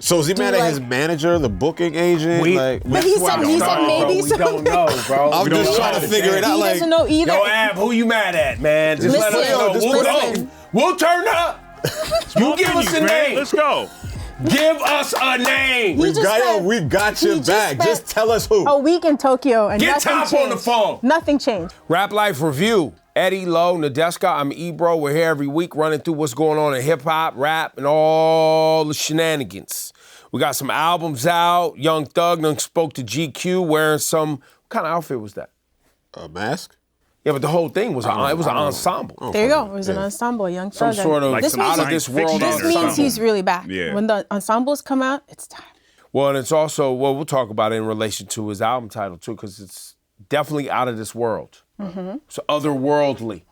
So is he mad at his manager, the booking agent? But he said maybe we don't know, bro. I'm just trying to figure it out. He doesn't know either. Yo, Ab, who you mad at, man? Just let us know. We'll go. We'll turn up. You give us a name. Let's go. Give us a name. We got your back. Just tell us who. A week in Tokyo and Get nothing Top changed. on the phone. Nothing changed. Rap Life Review. Eddie, Low, Nadeska, I'm Ebro. We're here every week running through what's going on in hip-hop, rap, and all the shenanigans. We got some albums out. Young Thug done spoke to GQ wearing some, what kind of outfit was that? A mask? Yeah, but the whole thing was, it was an ensemble. There you go. It was an ensemble, Young Thug. Some sort of Like some out of this world This ensemble. means he's really back. Yeah. When the ensembles come out, it's time. Well, and it's also, we'll talk about it in relation to his album title, too, because it's definitely out of this world. Mm-hmm. It's otherworldly.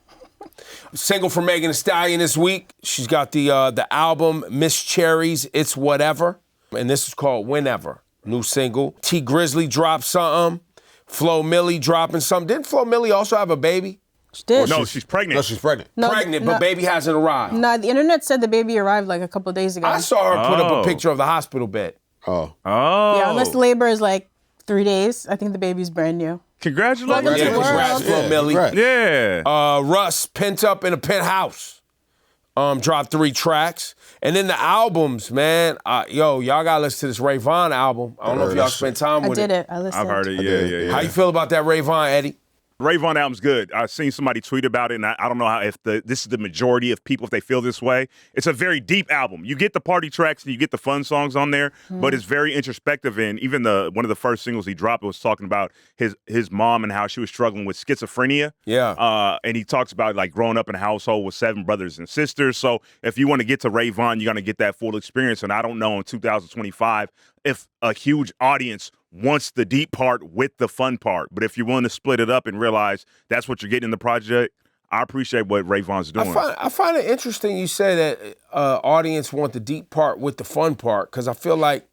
Single from Megan Thee Stallion this week. She's got the album Miss Cherry's It's Whatever, and this is called Whenever. New single. T Grizzly dropped something. Flo Milli dropping something. Didn't Flo Milli also have a baby? She did. No, she's pregnant. No, she's pregnant. But baby hasn't arrived. No, the internet said the baby arrived like a couple days ago. I saw her put up a picture of the hospital bed. Oh. Yeah, unless labor is like 3 days, I think the baby's brand new. Congratulations. Welcome to the Congrats, world. Flo Milli. Right. Yeah. Russ, Pent Up in a Penthouse, dropped 3 tracks. And then the albums, man. Y'all gotta listen to this Ray Vaughn album. I don't know if y'all spent time I with it. did it. I listened. I've heard it. Yeah. How you feel about that Ray Vaughn, Eddie? Ray Vaughn album's good. I've seen somebody tweet about it, and I don't know if this is the majority of people, if they feel this way. It's a very deep album. You get the party tracks and you get the fun songs on there, but it's very introspective. And even one of the first singles he dropped was talking about his mom and how she was struggling with schizophrenia. Yeah. And he talks about like growing up in a household with 7 brothers and sisters. So if you want to get to Ray Vaughn, you're going to get that full experience. And I don't know in 2025 if a huge audience wants the deep part with the fun part. But if you're willing to split it up and realize that's what you're getting in the project, I appreciate what Ray Vaughn's doing. I find it interesting you say that audience want the deep part with the fun part, because I feel like,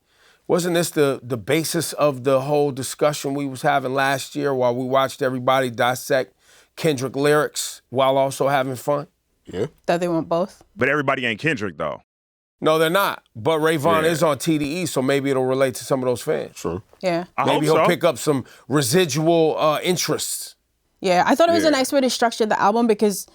wasn't this the basis of the whole discussion we was having last year while we watched everybody dissect Kendrick lyrics while also having fun? Yeah. That they want both. But everybody ain't Kendrick, though. No, they're not. But Ray Vaughn is on TDE, so maybe it'll relate to some of those fans. True. Yeah. Maybe he'll pick up some residual interests. Yeah, I thought it was a nice way to structure the album because,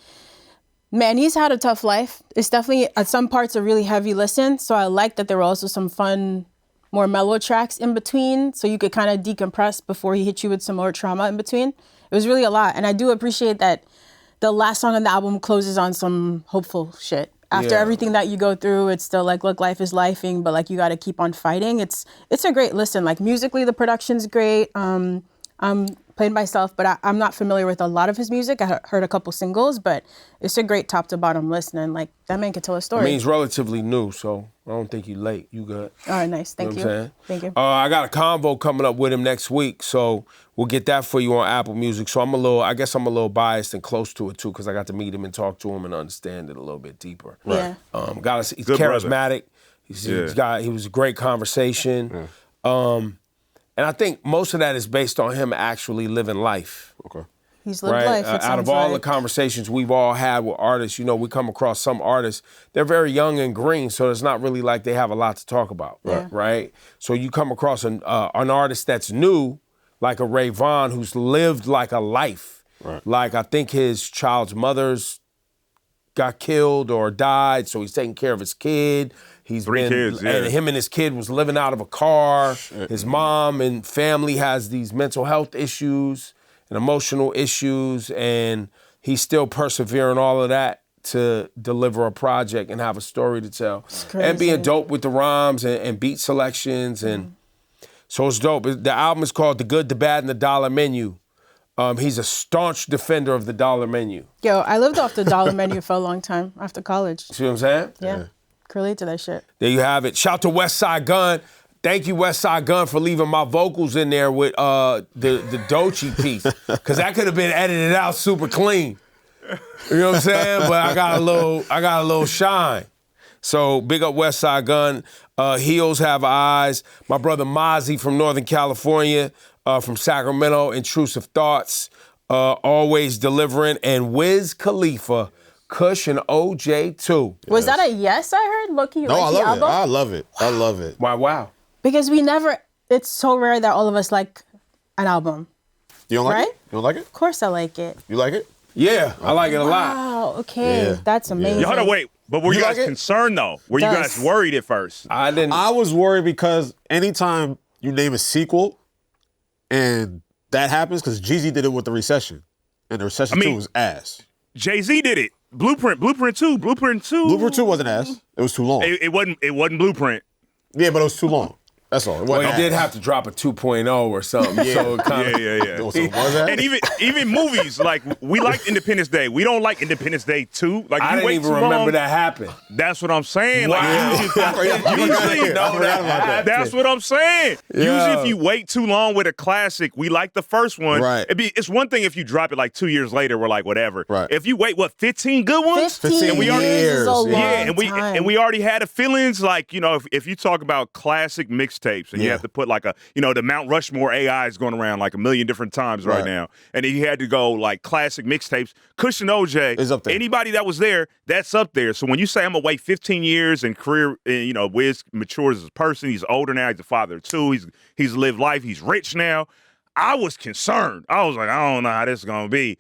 man, he's had a tough life. It's definitely, at some parts, a really heavy listen. So I like that there were also some fun, more mellow tracks in between, so you could kind of decompress before he hit you with some more trauma in between. It was really a lot. And I do appreciate that the last song on the album closes on some hopeful shit. After everything that you go through, it's still like, look, life is lifing, but like you got to keep on fighting. It's a great listen. Like musically, the production's great. I'm playing myself, but I'm not familiar with a lot of his music. I heard a couple singles, but it's a great top to bottom listen. And like that man can tell a story. I mean, he's relatively new, so I don't think he's late. You good? All right, nice. Thank you. Know what I'm saying? Thank you. I got a convo coming up with him next week, so we'll get that for you on Apple Music. So I guess I'm a little biased and close to it too, because I got to meet him and talk to him and understand it a little bit deeper. Right. Yeah. He's Good charismatic. He was a great conversation. Yeah. And I think most of that is based on him actually living life. Okay. He's lived life. Out of all the conversations we've all had with artists, we come across some artists, they're very young and green, so it's not really like they have a lot to talk about, right? So you come across an artist that's new, like a Ray Vaughn, who's lived like a life. Right. Like I think his child's mother's got killed or died, so he's taking care of his kid. He's 3 kids, yeah. And him and his kid was living out of a car. His mom and family has these mental health issues and emotional issues, and he's still persevering all of that to deliver a project and have a story to tell. And being dope with the rhymes and beat selections. And so it's dope. The album is called The Good, the Bad, and the Dollar Menu. He's a staunch defender of the dollar menu. Yo, I lived off the dollar menu for a long time after college. See what I'm saying? Yeah. Relate to that shit. There you have it. Shout to West Side Gun. Thank you, West Side Gun, for leaving my vocals in there with the Doechii piece, because that could have been edited out super clean. You know what I'm saying? But I got a little shine. So big up West Side Gun. Heels Have Eyes. My brother Mozzie from Northern California, from Sacramento, Intrusive Thoughts, Always Delivering, and Wiz Khalifa, Kush and OJ too. Was that a yes? I heard. Lowkey, you No, like the album? I love it. I love it. Wow. Because it's so rare that all of us like an album. You don't like Right? it? You don't like it? Of course I like it. You like it? Yeah, I like it a lot. Wow, okay. Yeah. That's amazing. Yeah, hold on, wait. But were you like guys it? concerned though? Were you Yes. guys worried at first? I didn't. I was worried because anytime you name a sequel and that happens, because Jeezy did it with The Recession, and The Recession 2 was ass. Jay-Z did it. Blueprint 2. Blueprint 2 wasn't ass. It was too long. It wasn't Blueprint. Yeah, but it was too long. That's all. It well, wasn't he did ass. have to drop a 2.0 or something. So it kind of, Yeah. So it was ass? And even movies, like we liked Independence Day. We don't like Independence Day 2. Like I you didn't wait even too remember long. that happened. That's what I'm saying. Wow. Like usually, I forgot about that. that's what I'm saying. Yeah. Usually, if you wait too long with a classic, we like the first one. Right. It's one thing if you drop it like 2 years later, we're like whatever. Right. If you wait 15 good ones, 15 and we already- years is a long Yeah, time. and we already had a feelings like, you know, if you talk about classic mixtapes and you Yeah. have to put like the Mount Rushmore AI is going around like a million different times right now, and then you had to go like classic mixtapes. Kush and OJ Is up there. Anybody that was there, that's up there. So when you say I'm gonna wait 15 years and career, Wiz matures as a person. He's older now. He's a father of two. He's lived life. He's rich now. I was concerned. I was like, I don't know how this is gonna be.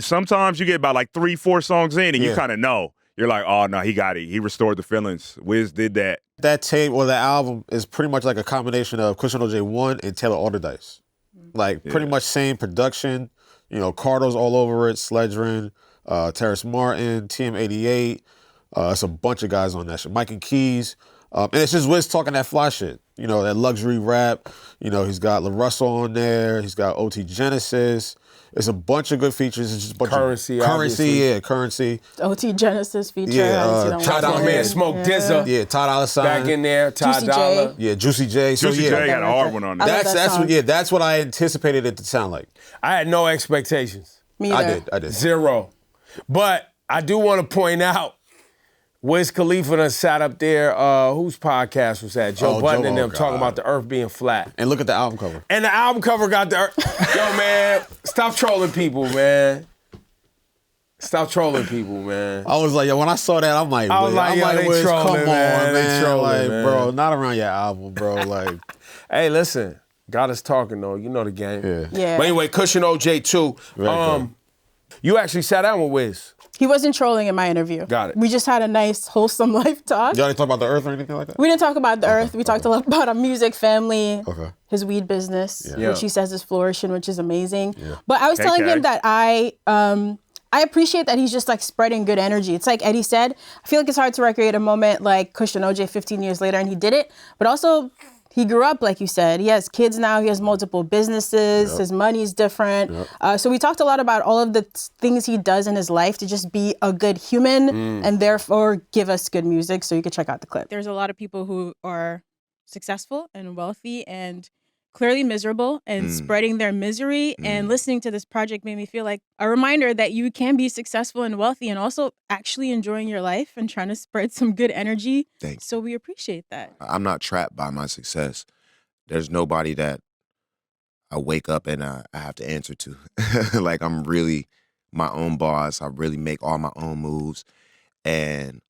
Sometimes you get about like 3-4 songs in, and you kind of know. You're like, oh no, he got it. He restored the feelings. Wiz did that. That tape or that album is pretty much like a combination of Kush and OJ 1 and Taylor Alderdice. Like pretty much same production. Cardo's all over it, Sledgerin, Terrace Martin, TM88. It's a bunch of guys on that shit. Mike and Keys. And it's just Wiz talking that fly shit. That luxury rap. He's got La Russell on there. He's got OT Genesis. It's a bunch of good features. It's just a bunch Currency, of obviously. Currency. OT Genesis feature. Yeah, I didn't see Shout that out one. man, Smoke Dizza. Yeah, Ty Dolla $ign. Back in there, Ty Juicy Dolla. J. Yeah, Juicy J. So Juicy yeah, J had a hard one on there. I love that song. that's what I anticipated it to sound like. I had no expectations. Me I either. did. Zero. But I do want to point out, Wiz Khalifa done sat up there, whose podcast was that? Joe Budden and them talking about the earth being flat. And look at the album cover. And the album cover got the earth. Yo, man, stop trolling people, man. Stop trolling people, man. I was like, when I saw that, I'm like, they Wiz, come trolling, on, man. They man. trolling, Like, man. bro, not around your album, bro. Like, Hey, listen, got us talking though. You know the game. Yeah. But anyway, Kush and OJ too. Very You actually sat down with Wiz. He wasn't trolling in my interview. Got it. We just had a nice, wholesome life talk. y'all didn't talk about the earth or anything like that? We didn't talk about the earth. We talked a lot about our music, family, Okay. his weed business, Yeah. which he says is flourishing, which is amazing. But I was telling KK. him that I appreciate that he's just like spreading good energy. It's like Eddie said, I feel like it's hard to recreate a moment like Kush and OJ 15 years later, and he did it. But also, he grew up, like you said. He has kids now. He has multiple businesses. His money's different. So we talked a lot about all of the things he does in his life to just be a good human and therefore give us good music. So you can check out the clip. There's a lot of people who are successful and wealthy and clearly miserable and spreading their misery. And listening to this project made me feel like a reminder that you can be successful and wealthy and also actually enjoying your life and trying to spread some good energy. Thanks. So we appreciate that. I'm not trapped by my success. There's nobody that I wake up and I have to answer to. Like, I'm really my own boss. I really make all my own moves. And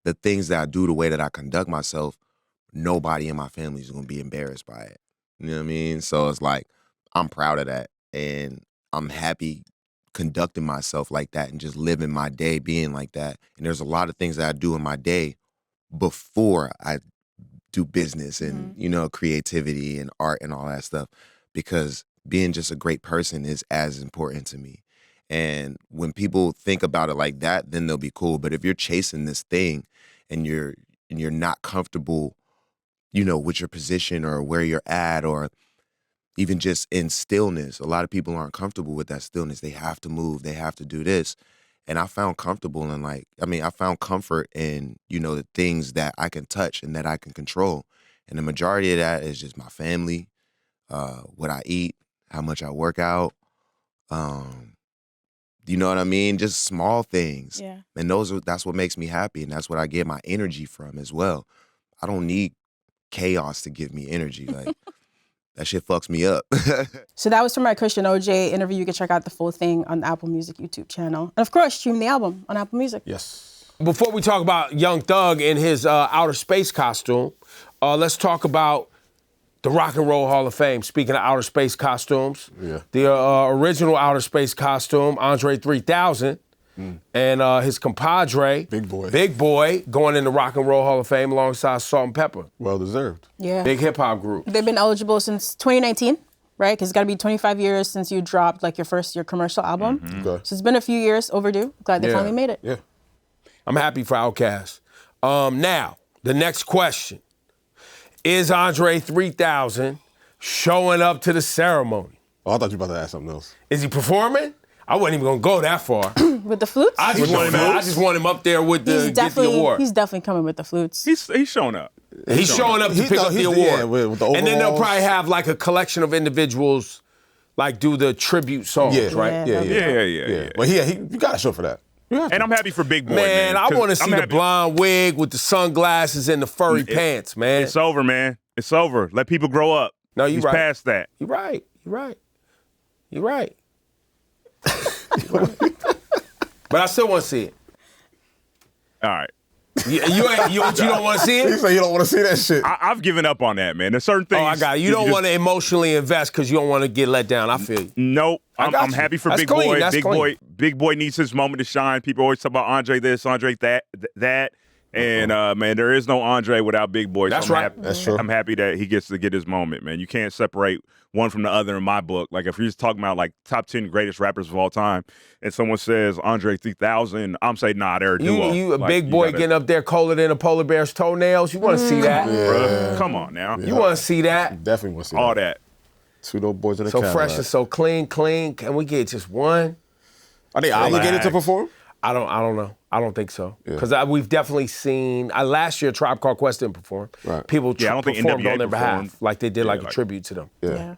the things that I do, the way that I conduct myself, nobody in my family is going to be embarrassed by it. You know what I mean? So it's like, I'm proud of that. And I'm happy conducting myself like that and just living my day being like that. And there's a lot of things that I do in my day before I do business and, creativity and art and all that stuff, because being just a great person is as important to me. And when people think about it like that, then they'll be cool. But if you're chasing this thing and you're not comfortable, with your position or where you're at, or even just in stillness, a lot of people aren't comfortable with that stillness. They have to move. They have to do this. And I found comfortable in I found comfort in, the things that I can touch and that I can control. And the majority of that is just my family, what I eat, how much I work out. You know what I mean? Just small things. Yeah. And that's what makes me happy. And that's what I get my energy from as well. I don't need chaos to give me energy. Like, that shit fucks me up. So that was from my Christian OJ interview. You can check out the full thing on the Apple Music YouTube channel. And of course, stream the album on Apple Music. Yes. Before we talk about Young Thug in his outer space costume, let's talk about the Rock and Roll Hall of Fame. Speaking of outer space costumes, the original outer space costume, Andre 3000, and his compadre, Big Boy, going in the Rock and Roll Hall of Fame alongside Salt and Pepper. Well deserved. Yeah. Big hip hop group. They've been eligible since 2019, right? Because it's got to be 25 years since you dropped like your commercial album. Okay. So it's been a few years overdue. Glad they finally made it. Yeah. I'm happy for OutKast. Now, the next question. Is Andre 3000 showing up to the ceremony? Oh, I thought you were about to ask something else. Is he performing? I wasn't even gonna go that far. With the flutes? I just want him up there with get the award. He's definitely coming with the flutes. He's showing up. He's showing up to pick up the award. Yeah, with the and then they'll overalls. probably have like a collection of individuals like do the tribute songs, Yeah. right? Yeah. But you got to show for that. And I'm happy for Big Boy, Man, I 'cause want to see I'm the happy. blonde wig with the sunglasses and the furry pants, man. It's over, man. It's over. Let people grow up. No, you're He's right. past that. You're right. But I still want to see it. All right. You don't want to see You it? say you don't want to see that shit. I've given up on that, man. There's certain things. Oh, I got it. You don't want to emotionally invest because you don't want to get let down. I feel you. Nope. I got I'm you. happy for That's Big clean. Boy. That's clean. Big Boy needs his moment to shine. People always talk about Andre this, Andre that. And man, there is no Andre without Big Boy. That's I'm right. Happy, That's true. I'm happy that he gets to get his moment, man. You can't separate one from the other in my book. Like if you're just talking about like top 10 greatest rappers of all time, and someone says Andre 3000, I'm saying nah, they're a duo. You a Like, big you boy gotta- getting up there colder than a polar bear's toenails. You want to see that? Bruh, come on now. You want to see that? Definitely want to see All that. that. Two dope boys in a So Cadillac. fresh and so clean. Can we get just one? Are they obligated to Relax. perform? I don't know. I don't think so. Yeah. Because we've definitely seen, last year Tribe Called Quest didn't perform. Right. People Yeah, I don't think performed NWA on their behalf. performed. Like they did like a like- tribute to them. Yeah.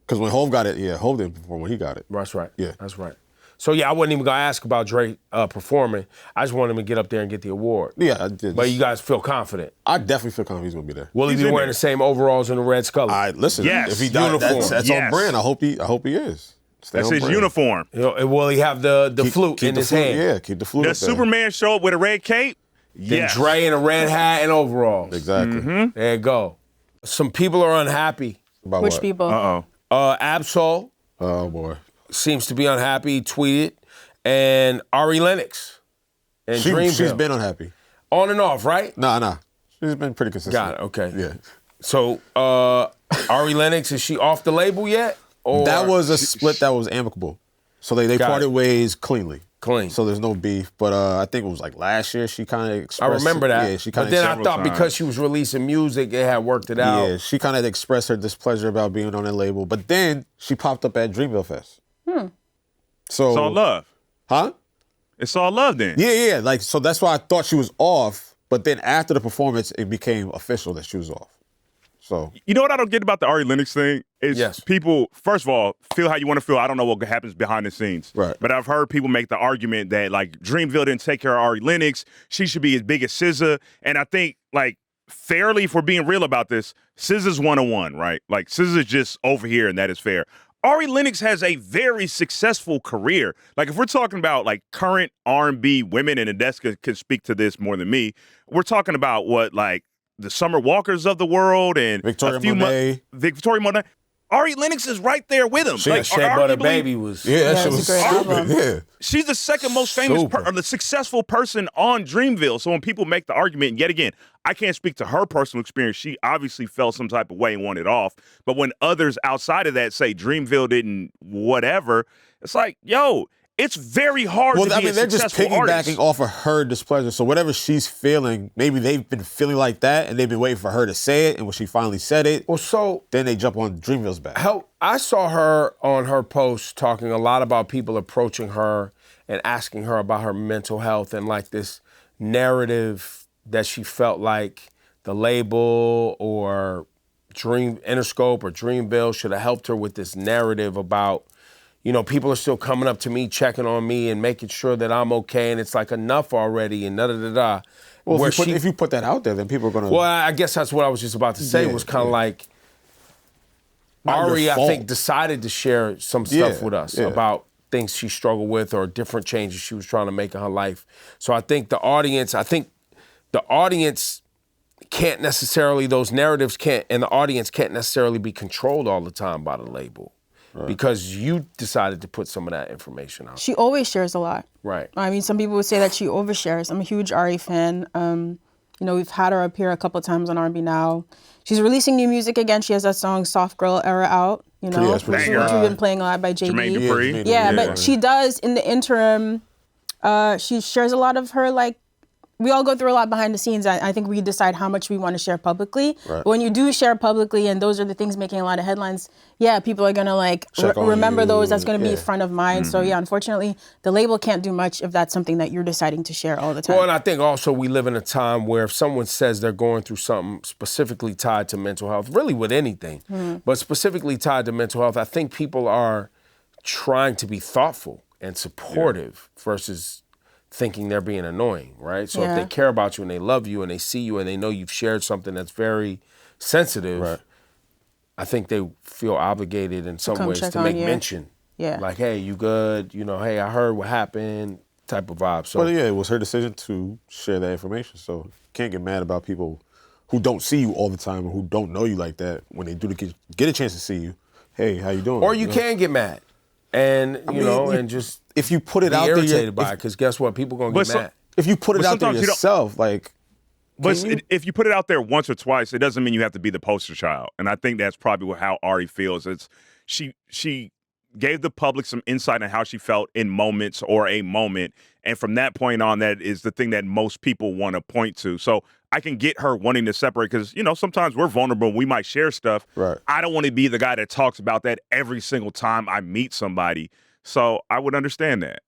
Because when Hov got it, Hov didn't perform when he got it. That's right. Yeah. That's right. So yeah, I wasn't even gonna ask about Drake performing. I just wanted him to get up there and get the award. Yeah, I did. But you guys feel confident. I definitely feel confident he's going to be there. Will he He's be in wearing there. the same overalls and the red skull? All right, listen. Yes. If he does, Uniform. that's Yes. on brand. I hope he is. Stay That's on his brand. uniform. Will he have the flute in the his flute, hand? Yeah, keep the flute Does up there. Superman show up with a red cape? Then Yes. Dre in a red hat and overalls. Exactly. There you go. Some people are unhappy. About Which what? people? Uh-oh. Absol Oh, boy. seems to be unhappy. He tweeted. And Ari Lennox and Dreamville. She's been unhappy. On and off, right? Nah. She's been pretty consistent. Got it, okay. Yeah. So, Ari Lennox, is she off the label yet? Or That was a split that was amicable. So they Got parted it. ways cleanly. Clean. So there's no beef. But I think it was like last year she kind of I expressed. remember that. Yeah, she But kind then of. I several thought because times. she was releasing music, they had worked it out. Yeah, she kind of expressed her displeasure about being on that label. But then she popped up at Dreamville Fest. So It's all love. Huh? It's all love then. Yeah. Like, so that's why I thought she was off. But then after the performance, it became official that she was off. So You know what I don't get about the Ari Lennox thing? Is Yes. people, first of all, feel how you want to feel. I don't know what happens behind the scenes. Right. But I've heard people make the argument that, like, Dreamville didn't take care of Ari Lennox. She should be as big as SZA. And I think, like, fairly, if we're being real about this, SZA's 101, right? Like, SZA's just over here, and that is fair. Ari Lennox has a very successful career. Like, if we're talking about, like, current R&B women, and Nadeska can speak to this more than me, we're talking about what, like, the Summer Walkers of the world and Victoria a few Monet. Victoria Monet. Ari Lennox is right there with him. Like, Shea Butter arguably, Baby was. yeah, that Yeah, shit it's was a great album. stupid. Yeah. She's the second most famous, Super. or the successful person on Dreamville. So when people make the argument, and yet again, I can't speak to her personal experience. She obviously felt some type of way and wanted off. But when others outside of that say Dreamville didn't whatever, it's like, yo, it's very hard Well, to I be mean, a they're just successful piggybacking artist. off of her displeasure. So whatever she's feeling, maybe they've been feeling like that, and they've been waiting for her to say it. And when she finally said it, Well, so then they jump on Dreamville's back. I saw her on her post talking a lot about people approaching her and asking her about her mental health and like this narrative that she felt like the label or Interscope or Dreamville should have helped her with this narrative about, you know, people are still coming up to me, checking on me and making sure that I'm okay, and it's like enough already and da-da-da-da. Well, Where if you put that out there, then people are going to... Well, I guess that's what I was just about to say. Yeah, was kind of yeah. like, Ari, I fault. think, decided to share some stuff with us yeah. about things she struggled with or different changes she was trying to make in her life. So I think the audience can't necessarily, those narratives can't, and the audience can't necessarily be controlled all the time by the label. Right. Because you decided to put some of that information out. She always shares a lot. Right. I mean, some people would say that she overshares. I'm a huge Ari fan. You know, we've had her appear a couple times on R&B Now. She's releasing new music again. She has that song Soft Girl Era out, you know, which we've been playing a lot by JD. Jermaine Dupri. Yeah, but she does, in the interim, she shares a lot of her, like, we all go through a lot behind the scenes. I think we decide how much we want to share publicly. Right. But when you do share publicly, and those are the things making a lot of headlines, yeah, people are going to like remember those. That's going to be front of mind. So yeah, unfortunately, the label can't do much if that's something that you're deciding to share all the time. Well, and I think also we live in a time where if someone says they're going through something specifically tied to mental health, really with anything, but specifically tied to mental health, I think people are trying to be thoughtful and supportive versus thinking they're being annoying, right? So if they care about you and they love you and they see you and they know you've shared something that's very sensitive, I think they feel obligated in some ways to make mention. Yeah. Like, hey, you good? You know, hey, I heard what happened, type of vibe. So, but yeah, it was her decision to share that information. So you can't get mad about people who don't see you all the time or who don't know you like that when they do get a chance to see you. Hey, how you doing? Or you can get mad. And, you know, and just if you put it out there, irritated by it, because guess what? People going to get mad. If you put it out there yourself, like... But if you put it out there once or twice, it doesn't mean you have to be the poster child. And I think that's probably how Ari feels. It's she gave the public some insight on how she felt in moments or a moment. And from that point on, that is the thing that most people want to point to. So I can get her wanting to separate because, you know, sometimes we're vulnerable. We might share stuff. Right. I don't want to be the guy that talks about that every single time I meet somebody. So I would understand that.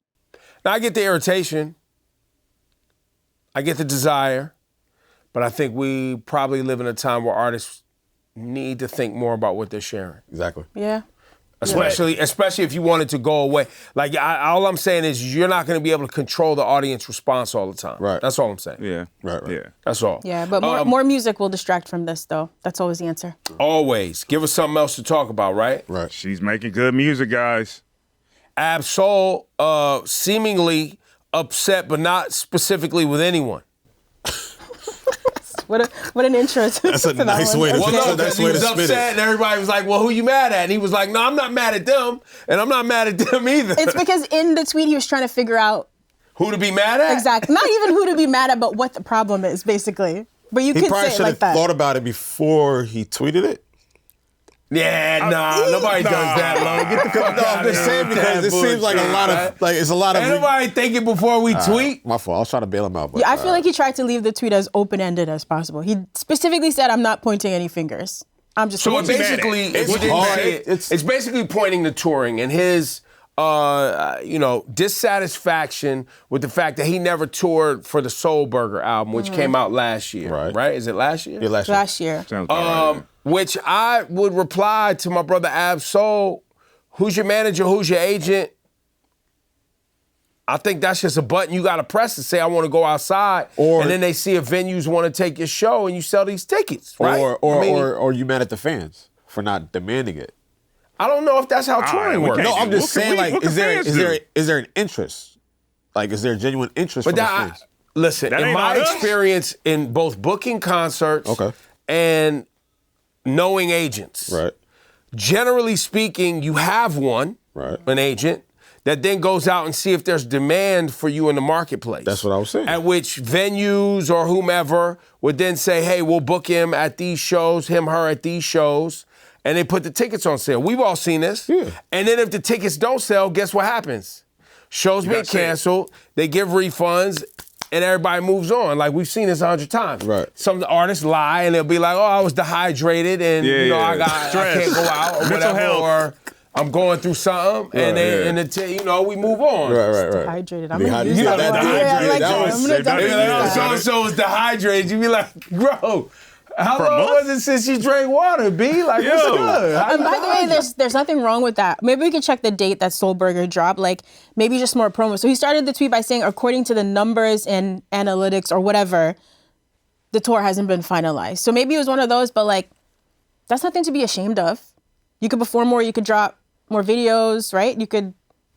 Now, I get the irritation. I get the desire. But I think we probably live in a time where artists need to think more about what they're sharing. Exactly. Yeah. Especially if you want it to go away. Like, all I'm saying is you're not going to be able to control the audience response all the time. Right. That's all I'm saying. Yeah. Right. Yeah. That's all. Yeah, but more music will distract from this, though. That's always the answer. Always. Give us something else to talk about, right? Right. She's making good music, guys. Ab-Soul seemingly upset, but not specifically with anyone. What an intro to That's a nice way to Well, no, that's he was upset and everybody was like, well, who you mad at? And he was like, no, I'm not mad at them, and I'm not mad at them either. It's because in the tweet he was trying to figure out who to be mad at? Exactly. Not even who to be mad at, but what the problem is, basically. But you could say it like that. He probably should have thought about it before he tweeted it. Yeah, nobody does that, Lo. Get the fuck out I'm just saying because it seems like a lot of, like, it's a lot of... Ain't nobody thinking before we tweet. My fault. I was trying to bail him out. But, yeah, I feel like he tried to leave the tweet as open-ended as possible. He specifically said, I'm not pointing any fingers. I'm just... So basically, it's basically pointing to touring and his... dissatisfaction with the fact that he never toured for the Soul Burger album, which came out last year. Right? Is it last year? Yeah, last year. Sounds about right. Which I would reply to my brother Ab-Soul, who's your manager, who's your agent? I think that's just a button you got to press to say, I want to go outside. And then they see if venues want to take your show and you sell these tickets, right? Or you mad at the fans for not demanding it. I don't know if that's how touring works. No, I'm just saying, like, is there an interest? Like, is there a genuine interest from the fans? Listen, in my experience in both booking concerts and knowing agents, generally speaking, you have one, an agent, that then goes out and see if there's demand for you in the marketplace. That's what I was saying. At which venues or whomever would then say, hey, we'll book him at these shows, her at these shows. And they put the tickets on sale. We've all seen this. Yeah. And then if the tickets don't sell, guess what happens? Shows been canceled, they give refunds, and everybody moves on. Like, we've seen this 100 times. Right. Some artists lie, and they'll be like, oh, I was dehydrated, and I can't go out, or whatever, or I'm going through something, we move on. Right. Dehydrated. I'm going to use that. So-and-so was dehydrated. You be like, bro, how long was it since you drank water, B? Like, what's good? And by the way, there's nothing wrong with that. Maybe we can check the date that Soul Burger dropped, like maybe just more promo. So he started the tweet by saying, according to the numbers and analytics or whatever, the tour hasn't been finalized. So maybe it was one of those, but like, that's nothing to be ashamed of. You could perform more. You could drop more videos, right? You could.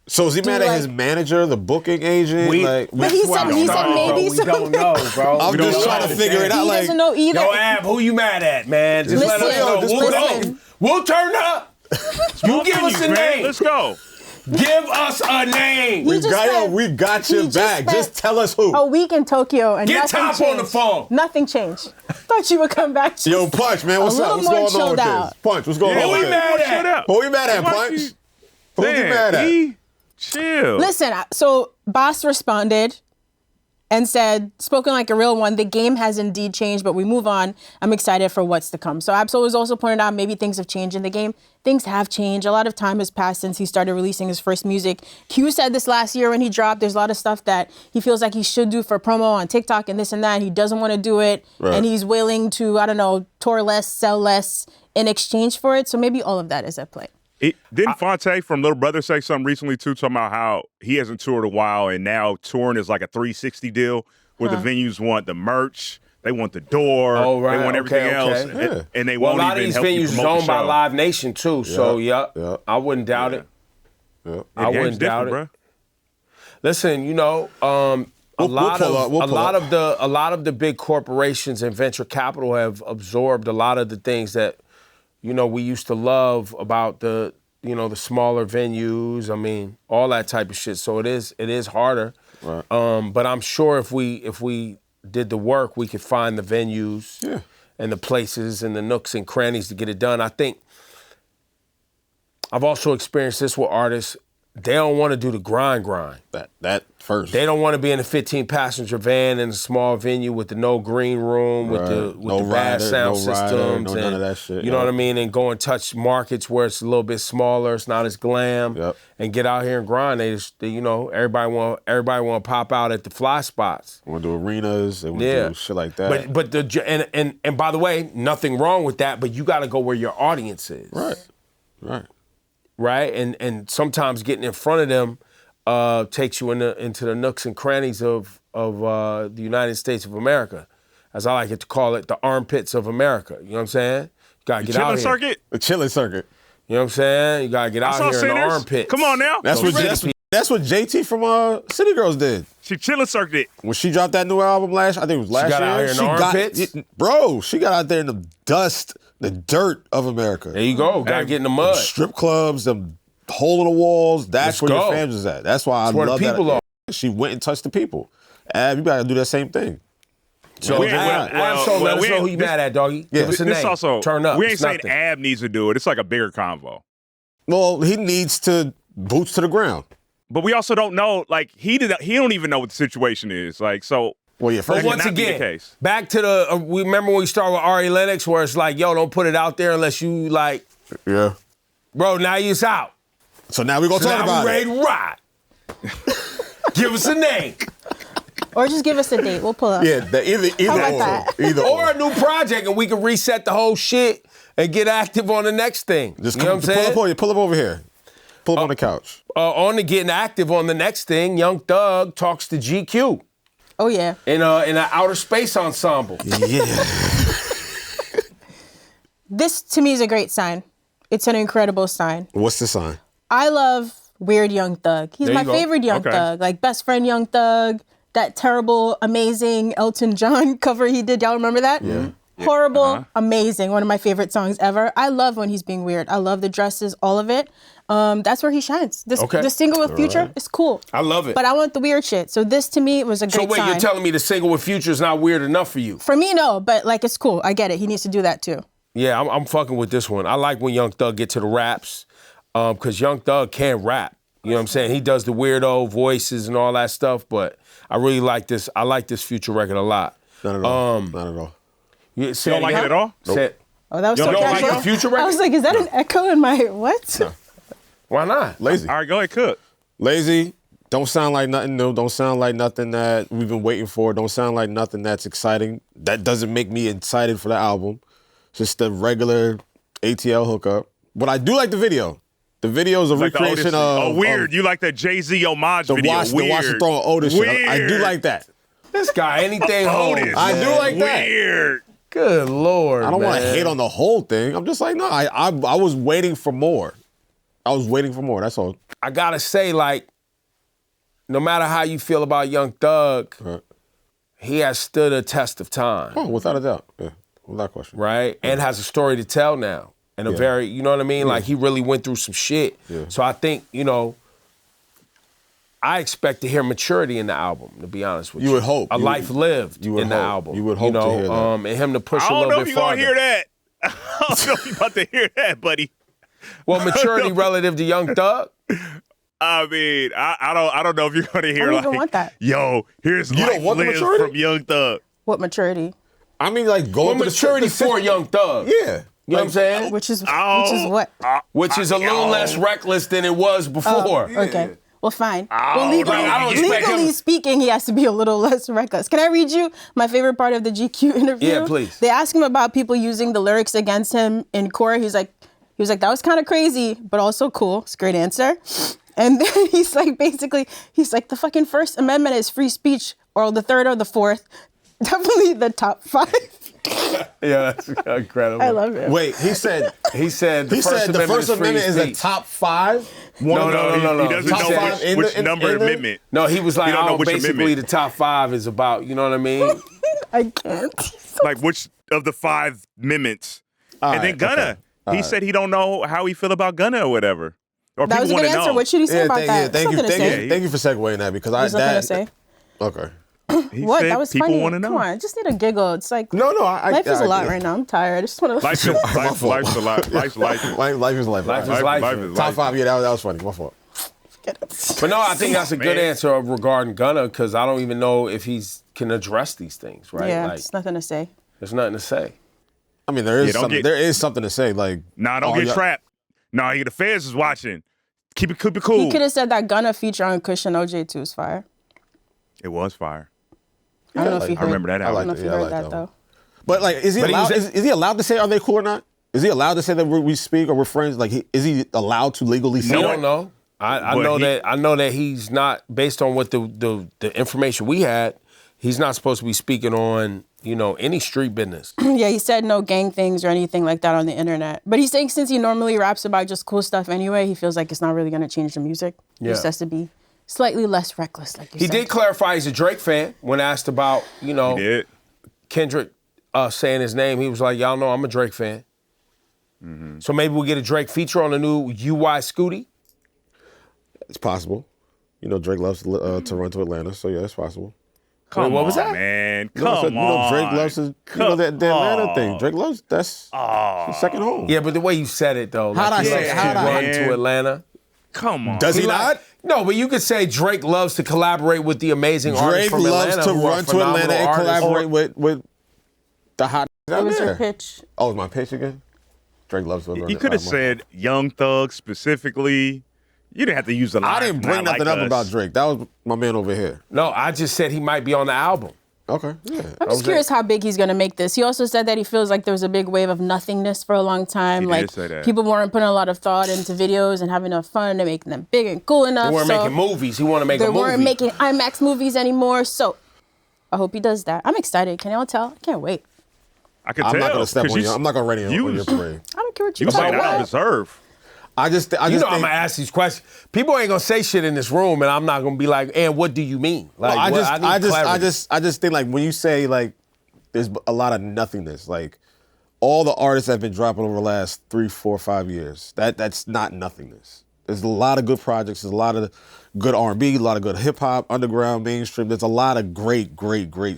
So is he mad at his manager, the booking agent? But he said maybe. We don't know, bro. I'm just trying to figure it out. He doesn't know either. Yo, Ab, who you mad at, man? Just let us know. We'll turn up. You give us a name. Let's go. Give us a name. We got your back. Just tell us who. A week in Tokyo and Get nothing Top changed. on the phone. Nothing changed. Thought you would come back to Yo, Punch, man, what's up? What's going on with this? Punch, what's going on Who with we this? mad at? Who we mad at, Punch? Who you mad at? Chill. Listen, so Boss responded and said, spoken like a real one, the game has indeed changed, but we move on. I'm excited for what's to come. So Absol was also pointed out maybe things have changed in the game. Things have changed. A lot of time has passed since he started releasing his first music. Q said this last year when he dropped, there's a lot of stuff that he feels like he should do for promo on TikTok and this and that. He doesn't want to do it. Right. And he's willing to, I don't know, tour less, sell less in exchange for it. So maybe all of that is at play. Didn't Fonte from Little Brother say something recently, too, talking about how he hasn't toured a while and now touring is like a 360 deal where the venues want the merch, they want the door, they want everything else, and they won't even help you promote the show. A lot of these venues are owned by Live Nation, too, so, I wouldn't doubt it. I wouldn't doubt it. Bro. Listen, you know, a lot of the big corporations and venture capital have absorbed a lot of the things that you know, we used to love about the smaller venues. I mean, all that type of shit. So it is harder. Right. But I'm sure if we did the work, we could find the venues and the places and the nooks and crannies to get it done. I think I've also experienced this with artists. They don't want to do the grind. That first. They don't want to be in a 15-passenger van in a small venue with the no green room, with the bad sound systems, none of that shit. You know what I mean? And go and touch markets where it's a little bit smaller, it's not as glam, and get out here and grind. Everybody want to pop out at the fly spots. Want to do arenas, they want to do shit like that. But and by the way, nothing wrong with that. But you got to go where your audience is. Right, and sometimes getting in front of them takes you into the nooks and crannies of the United States of America, as I like it to call it, the armpits of America. You know what I'm saying? You gotta get out here. The chilling circuit. You know what I'm saying? You gotta get out here in the armpits. Come on now. That's what JT from City Girls did. She chilling circuit. When she dropped that new album I think it was last year. She got out here in the armpits? She got out there in the dust, the dirt of America. There you go. Gotta get in the mud. Strip clubs, the hole in the walls. That's where your fans is at. That's why I love that. Are. She went and touched the people. Ab, you gotta do that same thing. So let us know who you mad at, doggy. Give us a name. Also, turn up. We ain't saying Ab needs to do it. It's like a bigger convo. Well, he needs to boots to the ground. But we also don't know. Like he don't even know what the situation is. Like so. Well, yeah. But once again, back to the. We remember when we started with Ari Lennox, where it's like, yo, don't put it out there unless you like. Yeah. Bro, now it's out. So now we're gonna talk about it. Now we ready to ride. Give us a name. Or just give us a date. We'll pull up. Yeah, either or a new project, and we can reset the whole shit and get active on the next thing. Just you know what I'm saying? Pull up over here. Pull up on the couch. On to getting active on the next thing, Young Thug talks to GQ. Oh yeah. In an outer space ensemble. Yeah. This to me is a great sign. It's an incredible sign. What's the sign? I love weird Young Thug. He's my favorite Young Thug. Like Best Friend Young Thug, that terrible, amazing Elton John cover he did. Y'all remember that? Yeah. Horrible, amazing. One of my favorite songs ever. I love when he's being weird. I love the dresses, all of it. That's where he shines. The single with Future is cool. I love it. But I want the weird shit. So this to me was a great sign. So wait, you're telling me the single with Future is not weird enough for you? For me, no. But like, it's cool. I get it. He needs to do that too. Yeah, I'm fucking with this one. I like when Young Thug get to the raps, because Young Thug can rap. You know what I'm saying? He does the weirdo voices and all that stuff, but I really like this. I like this Future record a lot. Not at all. Not at all. You don't like it at all? Nope. Oh, that was so casual. Like the Future record? I was like, is that an echo in my what? No. Why not? Lazy. All right, go ahead, cook. Lazy. Don't sound like nothing new. Don't sound like nothing that we've been waiting for. Don't sound like nothing that's exciting. That doesn't make me excited for the album. Just the regular ATL hookup. But I do like the video. The video is a recreation of... Oh, weird. You like that Jay-Z homage video. The Watch the Throne Otis shit. I do like that. This guy, anything Otis. I do like that. Weird. Good Lord, I don't want to man. hate on the whole thing. I'm just like, no, I was waiting for more. I was waiting for more. That's all. I gotta say, like, no matter how you feel about Young Thug, he has stood a test of time. Oh, without a doubt. Yeah, without question. Right? And has a story to tell now. And a very, you know what I mean? Like, he really went through some shit. Yeah. So I think, you know, I expect to hear maturity in the album, to be honest with you. You would hope. A life lived you would in the hope. album. You would hope to hear that. And him to push I a don't little know if bit you're farther. gonna hear that. I don't know if you're about to hear that, buddy. Well, maturity relative to Young Thug? I mean, I don't know if you're gonna hear don't like, even want that. yo, here's You don't life want the lived maturity? from Young Thug. What maturity? I mean, like, Well, going to maturity the for Young Thug. Yeah. You know what I'm saying? Which is what? Which is a little less reckless than it was before. Okay. Well, fine. Oh, Well, I don't expect legally him- speaking, he has to be a little less reckless. Can I read you my favorite part of the GQ interview? Yeah, please. They asked him about people using the lyrics against him in court. He was like, that was kind of crazy, but also cool. It's a great answer. And then he's like, basically, the fucking First Amendment is free speech, or the third or the fourth. Definitely the top 5. Yeah, that's incredible. I love it. Wait, he said He said the First Amendment is the speech. top 5? No. He doesn't Top know five which number amendment. No, he was like, You don't know oh, which basically amendment. the top 5 is about, you know what I mean? I can't. Like which of the 5 amendments? And then Gunna, he said he don't know how he feel about Gunna or whatever. Or That was a people good want to answer. know. What should he say about that? Thank you, Something to say. thank you for segueing that because There's nothing to say. Okay. He What? said That was people funny. want to know. Come on, I just need a giggle. It's like No, life is a lot right now. I'm tired. I just want to. Life's a lot. Life's life. Life is life. Life is Alright. life. Life is Top life. 5, yeah, that was funny. My fault. But no, I think that's a good Man. answer regarding Gunna because I don't even know if he's can address these things, right? Yeah, Like, it's nothing to say. there's nothing to say. I mean, there is don't something. get- There is something to say. Like, Nah, don't oh, get yeah. trapped. Nah, the feds is watching. Keep it cool. He could have said that Gunna feature on Cushion OJ2 is fire. It was fire. I don't know if you I heard. remember that I don't know album. if you Yeah, I heard like that that though. But like, is he But he allowed? was- Is he allowed to say are they cool or not? Is he allowed to say that we speak or we're friends? Like, is he allowed to legally say I No, that? don't know. I But know he- that I know that he's not based on what the information we had. He's not supposed to be speaking on any street business. Yeah, he said no gang things or anything like that on the internet. But he's saying since he normally raps about just cool stuff anyway, he feels like it's not really going to change the music. He just Yeah. has to be slightly less reckless, like you He said. did clarify he's a Drake fan when asked about He did. Kendrick saying his name. He was like, y'all know I'm a Drake fan. So maybe we'll get a Drake feature on the new UI Scooty. It's possible. Drake loves to run to Atlanta, so yeah, it's possible. Come what was on, that? man. You know, Come on. Drake loves his, the Atlanta thing. Drake loves that's his second home. Yeah, but the way you said it though, How'd I he say loves it? to How'd I- run Man. to Atlanta. Come on. Does he like- not? No, but you could say Drake loves to collaborate with the amazing artists Drake from loves Atlanta to who are run to Atlanta phenomenal and artists. collaborate with the hot It out was there. your pitch. Oh, it's my pitch again? Drake loves to run You could have said Young Thug specifically. You didn't have to use the line. I didn't bring "Not nothing like up us." about Drake. That was my man over here. No, I just said he might be on the album. Okay, yeah. I'm just curious how big he's gonna make this. He also said that he feels like there was a big wave of nothingness for a long time. He did Like say that. people weren't putting a lot of thought into videos and having enough fun and making them big and cool enough. They weren't so making movies. He want to make they a movie. weren't making IMAX movies anymore. So I hope he does that. I'm excited. Can y'all tell? I can't wait. I could I'm tell. not gonna step 'cause on you- you. I'm not gonna rain on you your was- parade. I don't care what you You talk saying I don't about. deserve. I just I'm think, gonna ask these questions. People ain't gonna say shit in this room, and I'm not gonna be like, "And what do you mean?" Like, I need clarity. just think like when you say like there's a lot of nothingness, like all the artists that have been dropping over the last 3, 4, 5 years, that's not nothingness. There's a lot of good projects. There's a lot of good R&B, a lot of good hip hop, underground, mainstream. There's a lot of great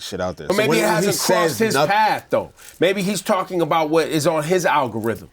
shit out there. But maybe it hasn't crossed his path though. Maybe he's talking about what is on his algorithm.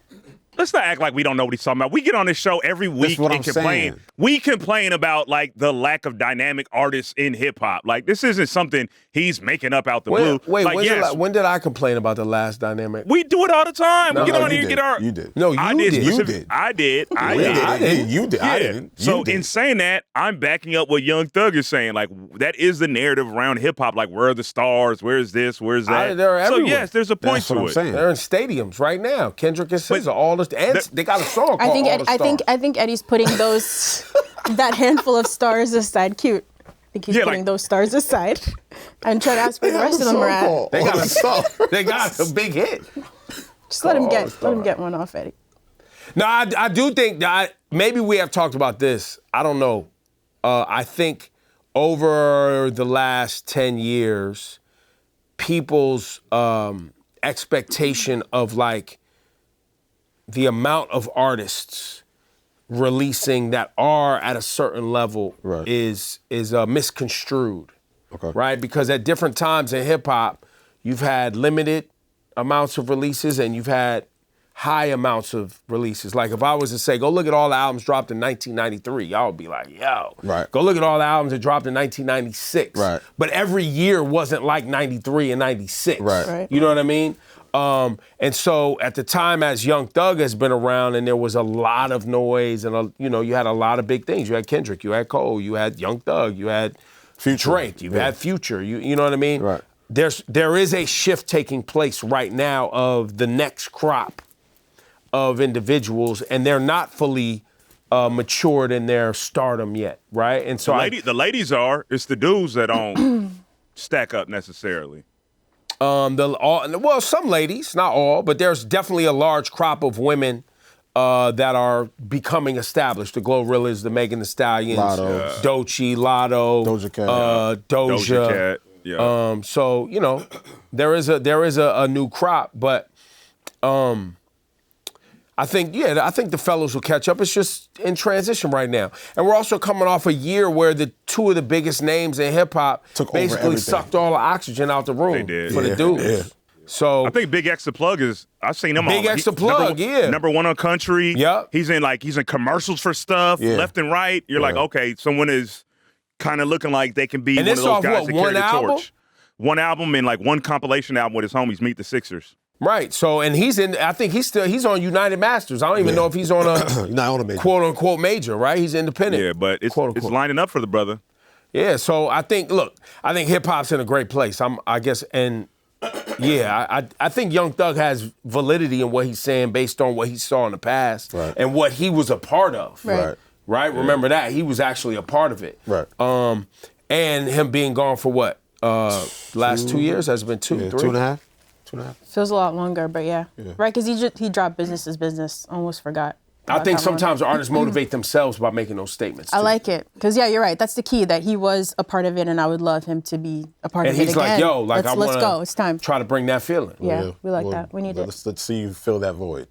Let's not act like we don't know what he's talking about. We get on this show every week what and I'm complain. saying. We complain about like the lack of dynamic artists in hip hop. Like this isn't something he's making up out the blue. Wait, like, when did I complain about the last dynamic? we do it all the time. No, we get no, on you here and did. get our. You did. No, you I did. did. You did. I did. I We did. did. I didn't. You did. Yeah. I didn't. You So did. in saying that, I'm backing up what Young Thug is saying. Like that is the narrative around hip hop. Like where are the stars? Where's this? Where's that? They're so everywhere. yes, there's a point That's what to I'm it. saying. They're in stadiums right now. Kendrick and SZA, all the and they got a song called All the Stars. I think Eddie's putting those that handful of stars aside. Cute. I think he's Yeah, putting like- those stars aside. And try to ask where the rest of them are at. They got a song. They got a big hit. Just let him get one off, Eddie. No, I do think that maybe we have talked about this. I don't know. I think over the last 10 years, people's expectation of like the amount of artists releasing that are at a certain level is misconstrued. Okay. Right? Because at different times in hip hop, you've had limited amounts of releases and you've had high amounts of releases. Like if I was to say, go look at all the albums dropped in 1993, y'all would be like, yo. Right. Go look at all the albums that dropped in 1996. Right. But every year wasn't like 93 and 96. Right. You know what I mean? And so at the time as Young Thug has been around and there was a lot of noise and, you had a lot of big things. You had Kendrick, you had Cole, you had Young Thug, you had Drake, you had Future, you know what I mean? Right. There is a shift taking place right now of the next crop of individuals, and they're not fully matured in their stardom yet, right? And so the ladies are. It's the dudes that don't stack up necessarily. Well, some ladies, not all, but there's definitely a large crop of women that are becoming established. The Glorillas, the Megan Thee Stallions, Doechii, Lotto, Doja Cat, Doja Cat. Yeah. So there is a new crop, but I think the fellows will catch up. It's just in transition right now. And we're also coming off a year where the two of the biggest names in hip hop basically sucked all the oxygen out the room for the dudes. Yeah. So I think Big X the Plug I've seen him Big X the Plug, number one on country. Yep. He's in commercials for stuff left and right. You're like, okay, someone is kind of looking like they can be one of those guys that carry the torch. One album and one compilation album with his homies, Meet the Sixers. Right. So, and I think he's on United Masters. I don't even know if he's on a major. quote unquote major, right? He's independent. Yeah, but it's lining up for the brother. Yeah. So I think hip hop's in a great place. I think Young Thug has validity in what he's saying based on what he saw in the past and what he was a part of. Right. Right. Remember that he was actually a part of it. Right. And him being gone for what? Last 2 years? Has it been 2, 3? 2.5. Feels a lot longer, but yeah. Right, because he dropped Business is Business. Almost forgot. I think sometimes artists motivate themselves by making those statements, too. I like it. Because, you're right. That's the key, that he was a part of it, and I would love him to be a part of it again. And he's like, yo, let's go. It's time. Try to bring that feeling. Yeah, we like that. We need it. Let's see you fill that void.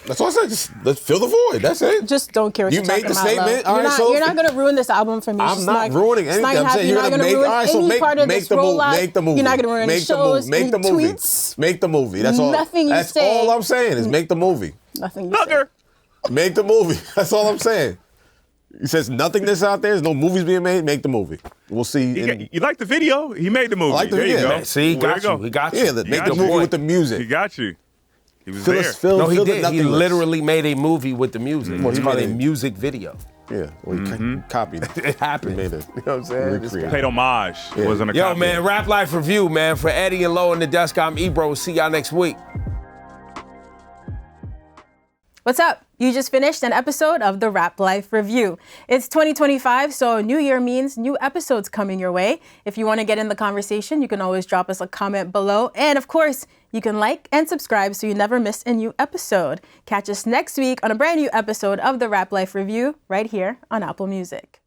That's all I said. Just let's fill the void. That's it. Just don't care what you're talking about. You made the statement. All right, so you're not going to ruin this album for me. I'm not ruining anything. I'm saying you're going to make. All right, so make the movie. Make the movie. You're not going to ruin any shows, make the any movie. tweets. Make the movie. That's all. Nothing you That's say. all I'm saying is make the movie. Nothing you say. Make the movie. That's all I'm saying. He says nothingness out there. There's no movies being made. Make the movie. We'll see. You like the video? He made the movie. I like the video. video. Man, see, he got you. Yeah, make the movie with the music. He got you. He was He did. He literally made a movie with the music. It's called a music video. Yeah, well, he copied it. It happened. He made it. You know what I'm saying? Paid homage. Yeah. Wasn't a Yo, copy. man, Rap Life Review, man. For Eddie and Low and Nadeska, I'm Ebro. See y'all next week. What's up? You just finished an episode of the Rap Life Review. It's 2025, so new year means new episodes coming your way. If you want to get in the conversation, you can always drop us a comment below. And of course, you can like and subscribe so you never miss a new episode. Catch us next week on a brand new episode of the Rap Life Review right here on Apple Music.